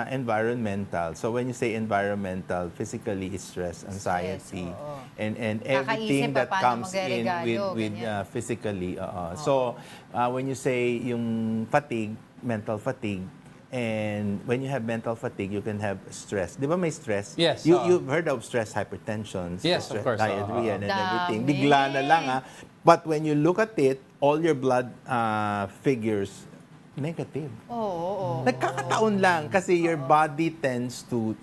environmental. So when you say environmental, physically it's stress, anxiety, and everything Kakaisip pa that paano comes in magregalo, with ganyan. physically. So when you say yung fatigue, mental fatigue, and when you have mental fatigue, you can have stress. Di ba may stress? Yes, You've heard of stress hypertension, Yes, stress of course, diarrhea, and everything. Dami. Bigla na lang But when you look at it, all your blood figures negative. Oo. Nagkakataon lang kasi your body tends to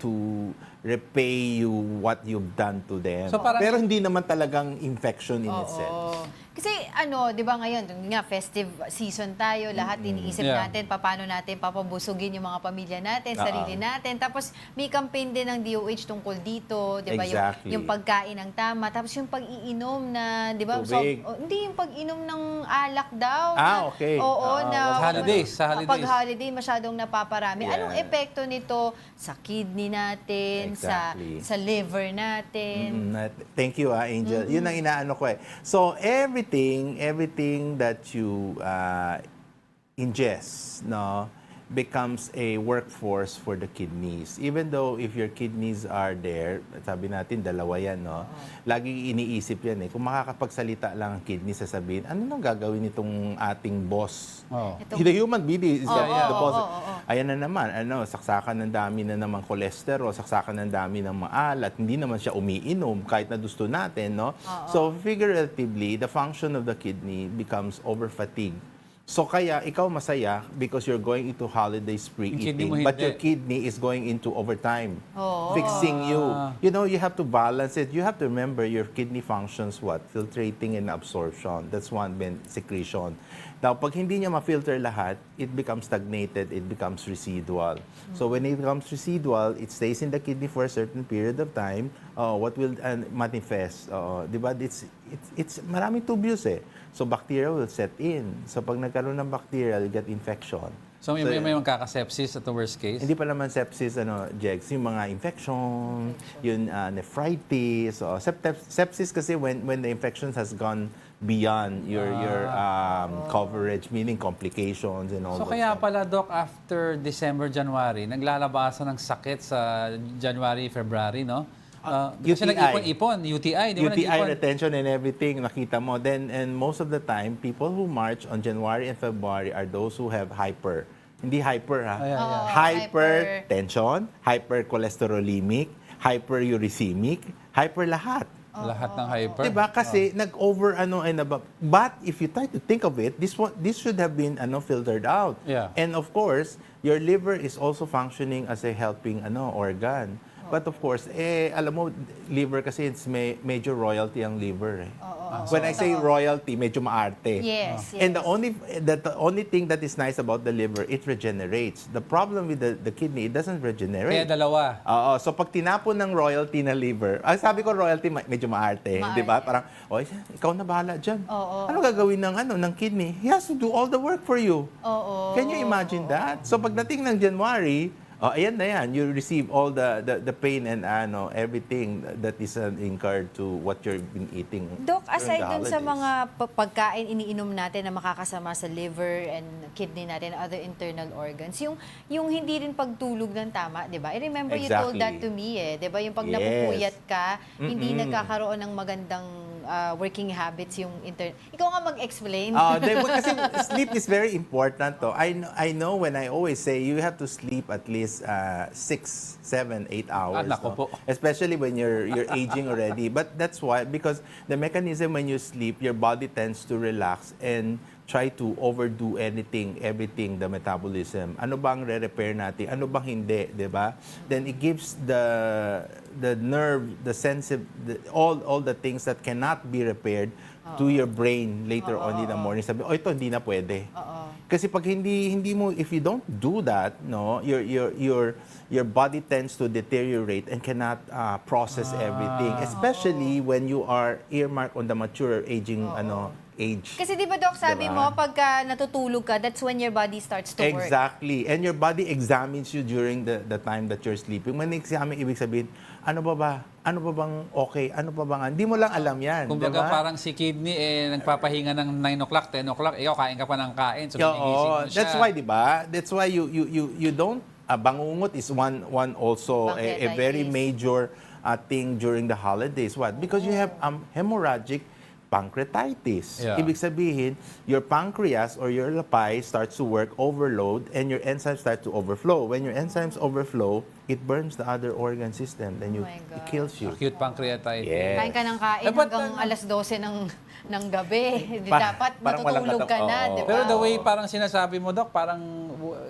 repay you what you've done to them. So parang- Pero hindi naman talagang infection in itself. Kasi di ba ngayon, nga festive season tayo, lahat iniisip Yeah. natin, paano natin papabusugin yung mga pamilya natin, sarili natin. Tapos may campaign din ng DOH tungkol dito, di ba? Exactly. Yung pagkain ng tama, tapos yung pag-iinom na, di ba? Tubig. Hindi yung pag-inom ng alak daw. Okay. Oo, na Sa holidays, sa holidays. Pag holiday, masyadong napaparami. Yeah. Anong epekto nito sa kidney natin, Exactly. sa liver natin? Thank you, Angel. Yun ang inaano ko eh. So, everything that you ingest, no, becomes a workforce for the kidneys. Even though if your kidneys are there, sabi natin, dalawa yan, no? Laging iniisip yan eh. Kung makakapagsalita lang ang kidney, sasabihin, ano nang gagawin itong ating boss? The human being is the boss. Ayan na naman, saksakan ng dami na naman cholesterol, saksakan ng dami ng maalat, hindi naman siya umiinom kahit na gusto natin, no? So figuratively, the function of the kidney becomes over-fatigue. So kaya ikaw masaya because you're going into holiday spree eating, but your kidney is going into overtime, fixing you. You know, you have to balance it. You have to remember your kidney functions what? Filtrating and absorption. That's one secretion. Now, pag hindi niya ma-filter lahat, it becomes stagnated, it becomes residual. So when it becomes residual, it stays in the kidney for a certain period of time. What will manifest? Diba? It's maraming tubules eh. So bacteria will set in. So pag nagkaroon ng bacteria, you get infection. So may magkaka-sepsis at the worst case? Hindi pa naman sepsis, Jegs, yung mga infection, yung nephritis. Sepsis kasi when the infection has gone beyond your coverage, meaning complications and all So that kaya stuff. pala, Doc, after December, January, naglalabasan ng sakit sa January, February, no? Kasi UTI. nag-ipon-ipon, UTI, di ba UTI nag-ipon? retention and everything, nakita mo. Then, and most of the time, people who march on January and February are those who have hyper. Hindi hyper, ha? Hypertension, hypercholesterolemic, hyperuricemic, hyper lahat. Lahat ng hyper. Diba? Kasi nag-over and above. But if you try to think of it, this should have been filtered out. Yeah. And of course, your liver is also functioning as a helping organ. But of course, alam mo, liver kasi it's major royalty ang liver. When I say royalty, medyo maarte. Yes, And yes. the only thing that is nice about the liver, it regenerates. The problem with the kidney, it doesn't regenerate. Kaya dalawa. So pag tinapon ng royalty na liver, sabi ko royalty medyo maarte, di ba? Parang, ikaw na bahala dyan. Ano gagawin ng kidney? He has to do all the work for you. Can you imagine that? So pagdating ng January, ayan na yan. You receive all the pain and everything that is incurred to what you've been eating. Doc, during aside the dun sa holidays. mga pagkain iniinom natin na makakasama sa liver and kidney natin, other internal organs, yung hindi rin pagtulog ng tama, di ba? I remember you told that to me di ba? Yung pag napupuyat ka, hindi nagkakaroon ng magandang working habits yung Ikaw nga mag-explain. Kasi sleep is very important. I know when I always say you have to sleep at least 6, 7, 8 hours. Nako po. Especially when you're aging already. But that's why, because the mechanism when you sleep, your body tends to relax and try to overdo everything, the metabolism. Ano bang re-repair natin? Ano bang hindi, di ba? Then it gives the nerve, the sensitive, all the things that cannot be repaired to your brain later on in the morning. Sabi, ito hindi na pwede. Kasi pag hindi mo, if you don't do that, no, your body tends to deteriorate and cannot process everything, especially when you are earmarked on the mature aging age. Kasi di ba, Doc, sabi mo, pagka natutulog ka, that's when your body starts to work. Exactly. And your body examines you during the time that you're sleeping. When examine, ibig sabihin, ano ba? Ano ba bang okay? Ano ba bang hindi mo lang alam yan. Kumbaga diba? parang si kidney nagpapahinga ng 9 o'clock, 10 o'clock, ikaw kain ka pa ng kain. So ginigising mo siya. That's why, di ba? That's why you don't, bangungot is one also a very major thing during the holidays. What? Because you have hemorrhagic pancreatitis. Yeah. Ibig sabihin, your pancreas or your lapay starts to work overload and your enzymes start to overflow. When your enzymes overflow, it burns the other organ system. Then it kills you. Acute pancreatitis. Yes. Kain ka ng kain hanggang alas 12 ng gabi. Dapat parang walang matutulog ka na, di ba? Pero the way parang sinasabi mo, Doc, parang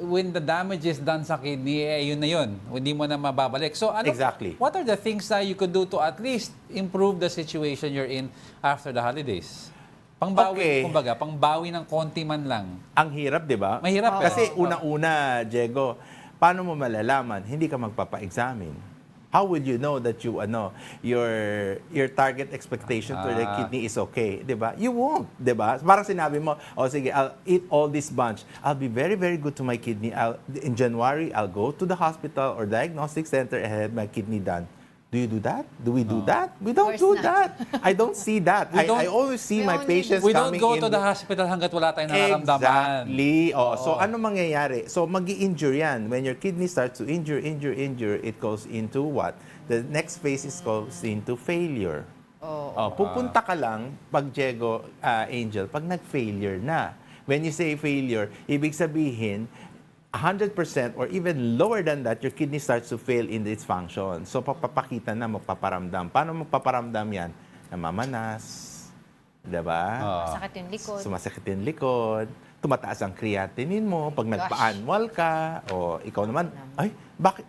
when the damage is done sa kidney, yun na yun. Hindi mo na mababalik. So Exactly. What are the things that you could do to at least improve the situation you're in after the holidays? Pangbawi, kumbaga, pangbawi ng konti man lang. Ang hirap, di ba? Mahirap. Kasi una-una, Diego, paano mo malalaman? Hindi ka magpapa-examine. How will you know that your target expectation for the kidney is okay, 'di ba? You won't, 'di ba? Parang sinabi mo, sige, I'll eat all this bunch. I'll be very very good to my kidney. In January, I'll go to the hospital or diagnostic center and have my kidney done. Do you do that? Do we do that? We don't course do not. that. I don't see that. I always see my patients We don't coming go in. to the hospital hanggat wala tayong nararamdaman. Exactly. Oh, so ano mangyayari? So magi-injure yan. When your kidney starts to injure, it goes into what? The next phase is goes into failure. Pupunta ka lang pag Diego, Angel, pag nag-failure na. When you say failure, ibig sabihin 100% or even lower than that, your kidney starts to fail in its function. So, papapakita na, magpaparamdam. Paano magpaparamdam yan? Namamanas, diba? Masakit yung likod. Sumasakit yung likod. Tumataas ang creatinine mo. Pag nagpa-annual ka, o ikaw naman, ay, bakit?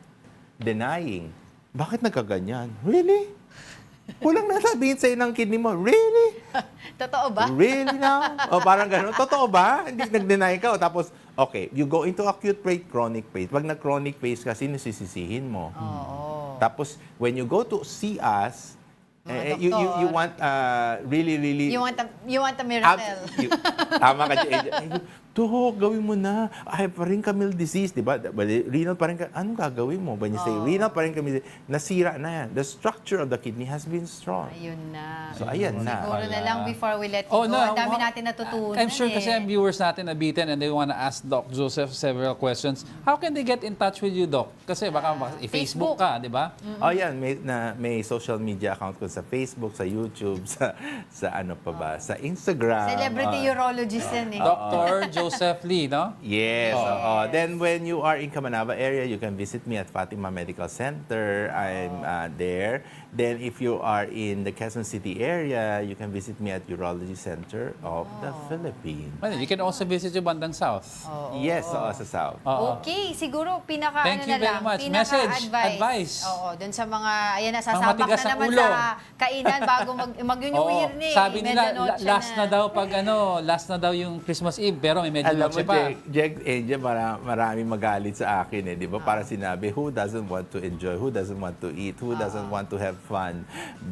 Denying. Bakit nagkaganyan? Really? Kulang na sabihin sa'yo ng kidney mo, really? Totoo ba? Really now? O parang gano'n. Totoo ba? Hindi nag-deny ka. O tapos, okay, you go into acute phase, chronic phase. Pag nag-chronic phase ka, sino sisisihin mo? Tapos, when you go to see us, you want really... You want a miracle. Tama ka, Dok, gawin mo na. I have parenchymal disease, di ba? Renal parenchymal, anong gagawin mo? When you say renal parenchymal disease, nasira na yan. The structure of the kidney has been strong. Ayun na. So, ayan na. Siguro na lang before we let you go. Ang dami natin natutunan. I'm sure kasi ang viewers natin nabitin and they want to ask Doc Joseph several questions. How can they get in touch with you, Doc? Kasi baka i-Facebook ka, di ba? Oh, yan. May social media account ko sa Facebook, sa YouTube, sa ano pa ba? Sa Instagram. Celebrity urologist yan eh. Dr. Joseph Lee, no? Yes. Then when you are in Camanaba area, you can visit me at Fatima Medical Center. I'm there. Then if you are in the Quezon City area, you can visit me at Urology Center of the Philippines. Well, you can also visit yung bandang South. Yes, sa South. Okay, siguro pinaka Thank ano you na very lang, much. pinaka Message, advice. Oo, doon sa mga ayan na sasabak matigas na ang naman ulo. sa kainan bago mag-New Year ni. Sabi nila, last na daw pag last na daw yung Christmas Eve, pero may Alam mo, medianoche pa. Angel, maraming magalit sa akin eh, di ba? Para sinabi, who doesn't want to enjoy? Who doesn't want to eat? Who doesn't want to have fun?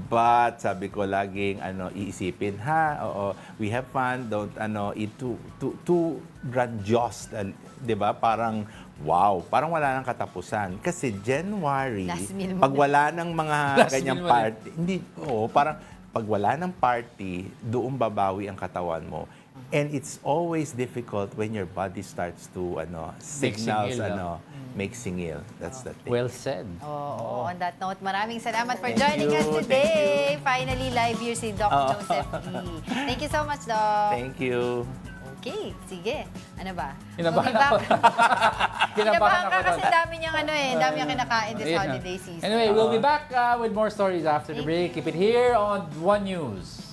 But, sabi ko laging, iisipin, we have fun, don't, eat too grandiose, di ba? Parang, wow, parang wala nang katapusan. Kasi January, Last meal mo pag wala ng mga Last ganyang meal mo party, parang pag wala ng party, doon babawi ang katawan mo. And it's always difficult when your body starts to signals singil, make singil. That's the thing. Well said. Oo, on that note, maraming salamat for joining us today. Finally, live here si Doc Joseph Lee. Thank you so much, Doc. Thank you. Okay, sige. Ano ba? Kinabahan We'll be ako. back. Kinabahan ka kasi doon. dami niyang dami niyang kinakain this Ayun na. holiday season. Anyway, we'll be back with more stories after the break. Keep it here on One News.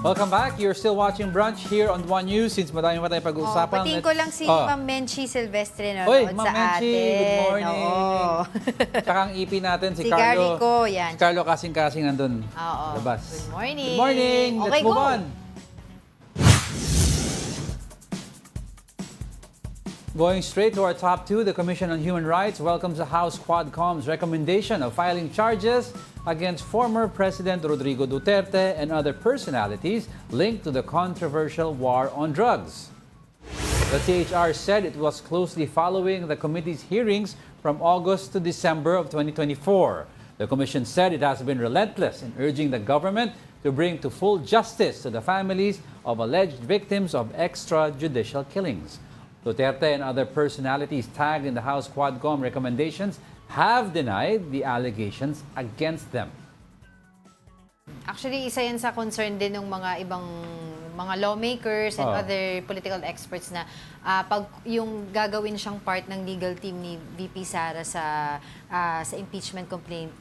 Welcome back. You're still watching Brunch here on One News. Since madami pa tayong pag-uusapan. Patingin ko lang si Ma'am Menchi Silvestre na Oy, sa Ma'am Menchi, atin. good morning. Oo. Tsaka ang EP natin, si Si Carlo. Garrico, yan. Si Carlo kasing-kasing nandun. Oo. Labas. Good morning. Good morning. Okay, Let's move go. on. Going straight to our top two, the Commission on Human Rights welcomes the House Quadcom's recommendation of filing charges against former President Rodrigo Duterte and other personalities linked to the controversial war on drugs. The CHR said it was closely following the committee's hearings from August to December of 2024. The Commission said it has been relentless in urging the government to bring to full justice to the families of alleged victims of extrajudicial killings. Duterte and other personalities tagged in the House Quadcom recommendations have denied the allegations against them. Actually, isa yan sa concern din ng mga ibang mga lawmakers and other political experts na pag yung gagawin siyang part ng legal team ni VP Sara sa impeachment complaint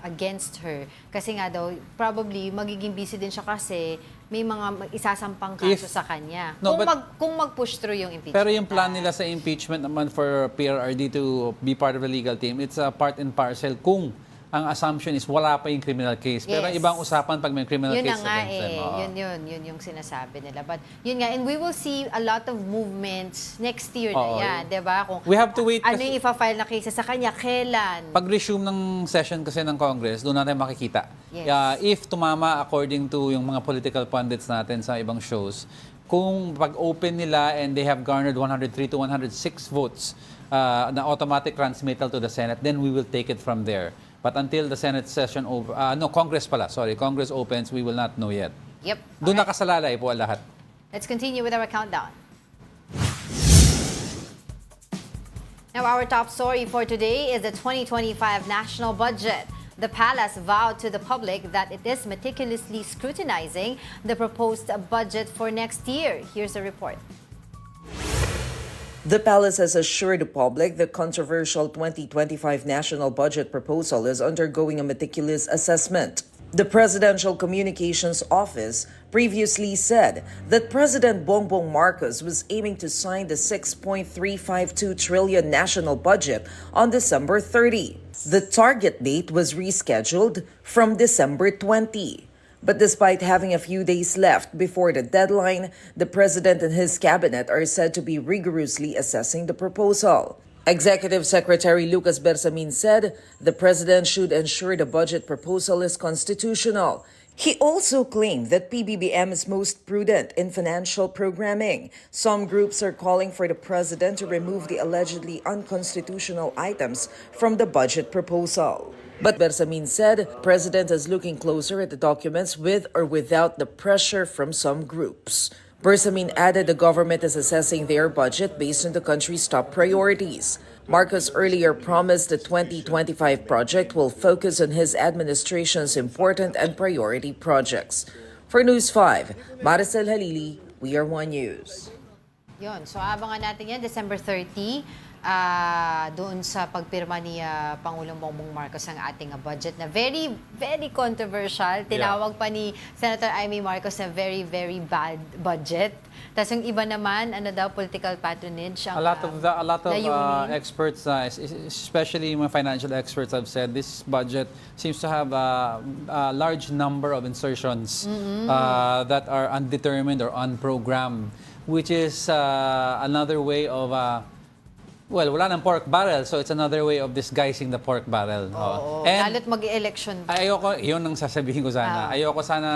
against her. Kasi nga daw, probably magiging busy din siya kasi may mga isasampang kaso sa kanya. No, Kung mag-push through yung impeachment. Pero yung plan nila sa impeachment naman for PRRD to be part of the legal team, it's a part and parcel kung ang assumption is wala pa yung criminal case. Pero Yes. ibang usapan pag may criminal Yun na case nga against them. Oo. Yun yung sinasabi nila. But yun nga, and we will see a lot of movements next year Oo. na yan, di ba? Kung We have to wait ano kasi- yung ipa-file na cases sa kanya, kailan? Pag-resume ng session kasi ng Congress, doon natin makikita. Yes. If tumama according to yung mga political pundits natin sa ibang shows, kung pag-open nila and they have garnered 103 to 106 votes na automatic transmittal to the Senate, then we will take it from there. But until the Senate session Congress opens, we will not know yet. Yep. Doon Alright. nakasalalay po ang lahat. Let's continue with our countdown. Now, our top story for today is the 2025 national budget. The palace vowed to the public that it is meticulously scrutinizing the proposed budget for next year. Here's the report. The palace has assured the public the controversial 2025 national budget proposal is undergoing a meticulous assessment. The Presidential Communications Office previously said that President Bongbong Marcos was aiming to sign the 6.352 trillion national budget on December 30. The target date was rescheduled from December 20. But despite having a few days left before the deadline, the president and his cabinet are said to be rigorously assessing the proposal. Executive Secretary Lucas Bersamin said the president should ensure the budget proposal is constitutional. He also claimed that PBBM is most prudent in financial programming. Some groups are calling for the president to remove the allegedly unconstitutional items from the budget proposal. But Bersamin said president is looking closer at the documents with or without the pressure from some groups. Bersamin added the government is assessing their budget based on the country's top priorities. Marcos earlier promised the 2025 project will focus on his administration's important and priority projects. For News 5, Maricel Halili, We Are One News. Yun. So, abangan natin yan, December 30. Doon sa pagpirma ni Pangulong Bongbong Marcos ang ating budget na very, very controversial. Tinawag pa ni Senator Amy Marcos na very, very bad budget. Tapos yung iba naman, political patronage. Ang, A lot of layunin. experts, especially mga financial experts, have said this budget seems to have a large number of insertions that are undetermined or unprogrammed, which is another way of wala ng pork barrel, so it's another way of disguising the pork barrel. Oo. And Lalo't mag-election pa. ayoko, yun ang sasabihin ko sana. Ayoko sana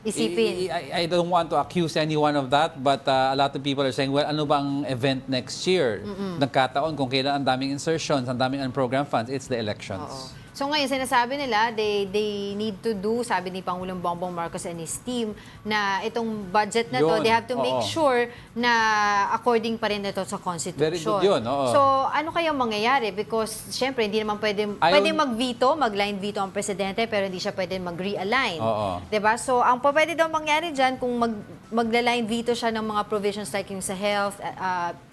Isipin. I don't want to accuse anyone of that, but a lot of people are saying, well, ano bang event next year? Nagkataon kung kailan ang daming insertions, ang daming unprogrammed funds, it's the elections. Oo. So ngayon, sinasabi nila, they need to do, sabi ni Pangulong Bongbong Marcos and his team, na itong budget na to, Yun, they have to make oo. sure na according pa rin ito sa Constitution. Very good yun, oo. So, ano kayang mangyayari? Because, syempre, hindi naman pwede mag-veto, mag-line veto ang presidente, pero hindi siya pwede mag-realign. Oo. Diba? So, ang pwede daw mangyari dyan, kung magla-line veto siya ng mga provisions like yung sa health,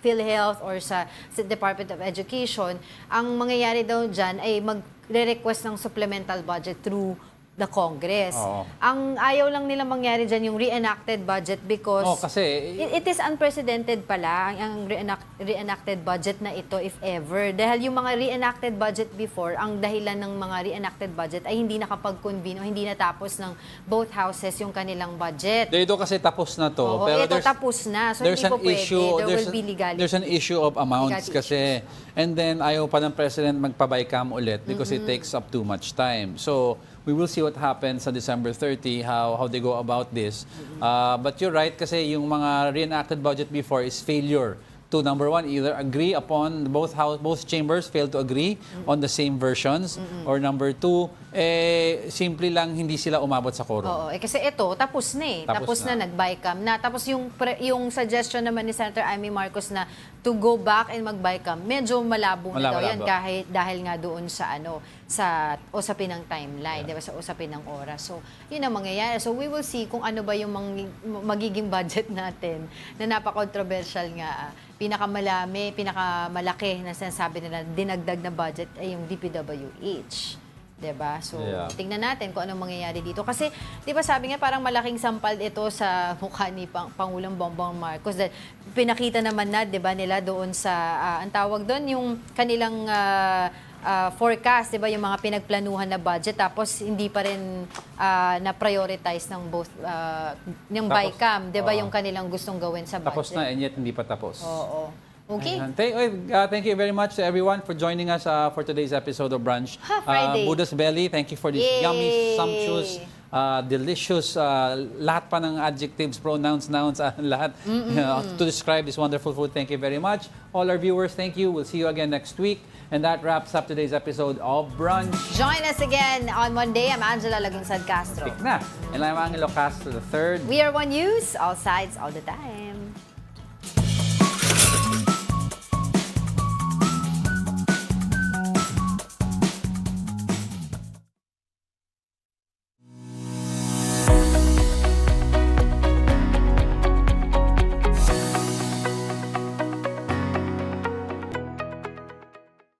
PhilHealth, or sa Department of Education, ang mangyayari daw dyan ay re-request ng supplemental budget through the Congress. Oo. Ang ayaw lang nila mangyari dyan yung reenacted budget because Kasi it is unprecedented pala ang reenacted budget na ito if ever. Dahil yung mga reenacted budget before, ang dahilan ng mga reenacted budget ay hindi nakapag-convene o hindi natapos ng both houses yung kanilang budget. dito kasi tapos na to. Oo, pero ito tapos na. So there's hindi po an pwede. issue, There will be legality. There's an issue of amounts Legality kasi. And then ayaw pa ng president magpa-bycam ulit because it takes up too much time. So we will see what happens sa December 30, how they go about this. But you're right kasi yung mga reenacted budget before is failure to, number one, either agree upon both chambers failed to agree on the same versions, or number two, simple lang hindi sila umabot sa quorum. Oo, kasi ito, tapos na eh. Tapos na nag-bycam na. Tapos yung suggestion naman ni Senator Amy Marcos na to go back and mag-bycam, medyo malabo na daw yan dahil nga doon sa sa usapin ng timeline, di ba, sa usapin ng oras. So, yun ang mangyayari. So, we will see kung ano ba yung magiging budget natin na napaka-controversial nga. Pinakamalaki na sinasabi nila, dinagdag na budget ay yung DPWH. Diba? So, tingnan natin kung anong mangyayari dito. Kasi, di ba sabi nga, parang malaking sampal ito sa mukha ni Pangulong Bongbong Marcos. Dahil pinakita naman na, di ba, nila doon sa, ang tawag doon, yung kanilang forecast, di ba, yung mga pinagplanuhan na budget, tapos hindi pa rin na-prioritize ng both, ng Tapos, BICAM, di ba, yung kanilang gustong gawin sa budget. Tapos na and yet hindi pa tapos. Oo. Okay. Ayan. Thank you very much to everyone for joining us for today's episode of Brunch. Friday. Buddha's Belly, thank you for this Yay! yummy, sumptuous, delicious, lahat pa ng adjectives, pronouns, nouns, lahat to describe this wonderful food. Thank you very much. All our viewers, thank you. We'll see you again next week. And that wraps up today's episode of Brunch. Join us again on Monday. I'm Angela Lagunzad-Castro. And I'm Angelo Castro III. We are One News, all sides, all the time.